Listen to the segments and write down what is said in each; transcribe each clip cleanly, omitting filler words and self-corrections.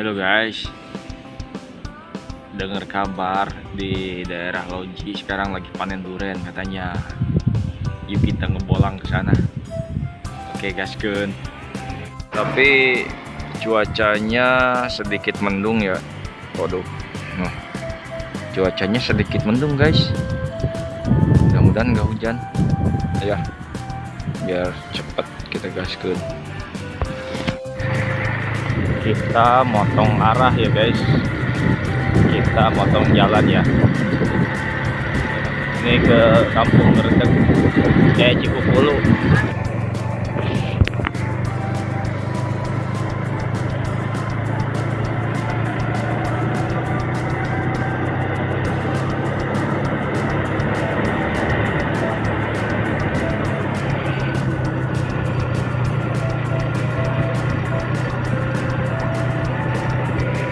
Halo guys, dengar kabar di daerah Loji sekarang lagi panen durian katanya. Yuk kita ngebolang ke sana. Oke gaskeun. Tapi cuacanya sedikit mendung ya. Waduh. Nah, cuacanya sedikit mendung guys. Mudah-mudahan nggak hujan. Ya, biar cepet kita gaskeun. Kita motong arah ya guys, kita motong jalan ya. Ini ke kampung Meredek, Cikupulu.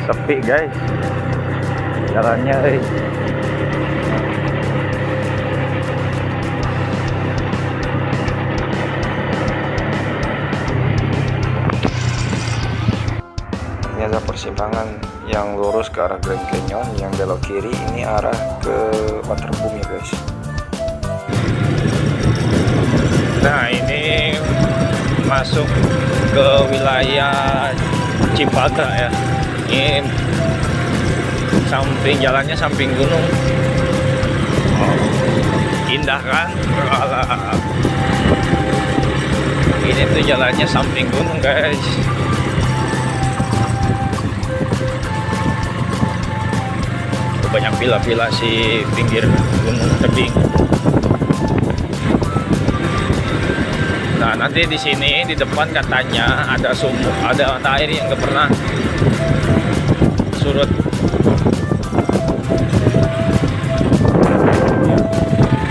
Sepi guys jalannya. Ini ada persimpangan yang lurus ke arah Grand Canyon, yang belok kiri ini arah ke Waterboom ya guys. Nah ini masuk ke wilayah Cipaga ya. Ini samping jalannya samping gunung. Indah kan? Ini tuh jalannya samping gunung guys. Banyak villa-villa si pinggir gunung tebing. Nah nanti di sini di depan katanya ada sumur, ada mata air yang nggak pernah surut.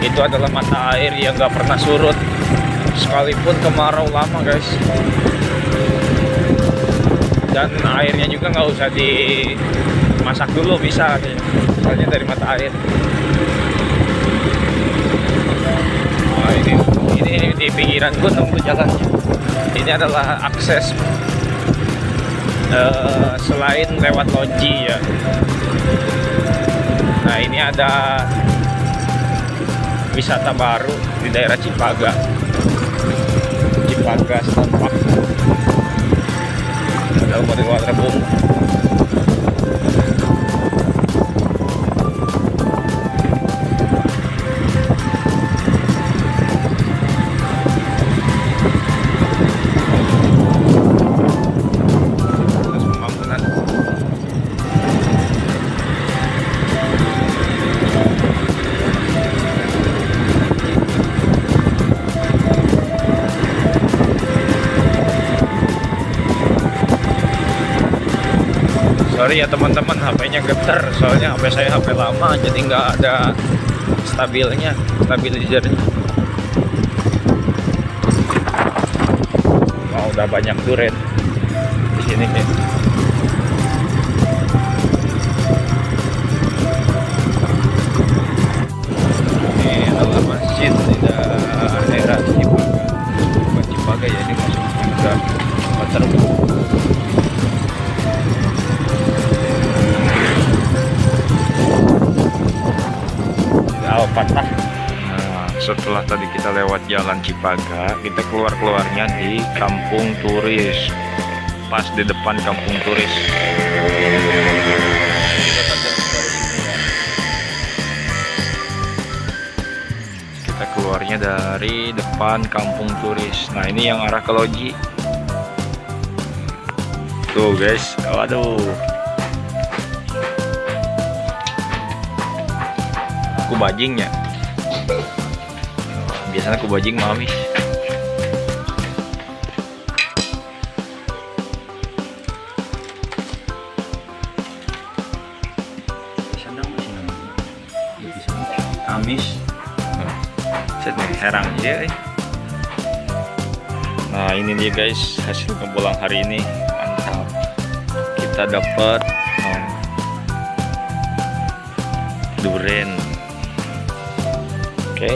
Itu adalah mata air yang nggak pernah surut sekalipun kemarau lama guys. Dan airnya juga nggak usah dimasak dulu, bisa katanya, soalnya dari mata air. Nah, ini di pinggiran gunung tuh jalannya. Ini adalah akses selain lewat Loji ya. Nah ini ada wisata baru di daerah Cipaga, Cipaga Stampak. Ada model Waterboom. Sorry ya teman-teman, HP-nya getar, soalnya HP saya HP lama, jadi nggak ada stabilizernya. Oh, udah banyak durian di sini kayak. Ini adalah masjid di daerah Cipaga. Bukan Cipaga ya, ini masuk juga Waterboom. Patah. Nah, setelah tadi kita lewat jalan Cipaga, kita keluarnya di Kampung Turis, pas di depan Kampung Turis. Kita keluarnya dari depan Kampung Turis. Nah ini yang arah ke Loji. Tuh guys, waduh. Kubajingnya biasanya kubajing mamis. Amis set nih herang ya. Nah ini dia guys hasil ngebolang hari ini, mantap. Kita dapat durian. Oke.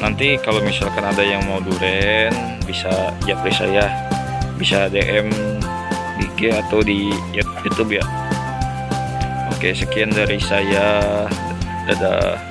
Nanti kalau misalkan ada yang mau durian bisa japri saya, bisa DM di IG atau di YouTube ya. Oke, sekian dari saya. Dadah.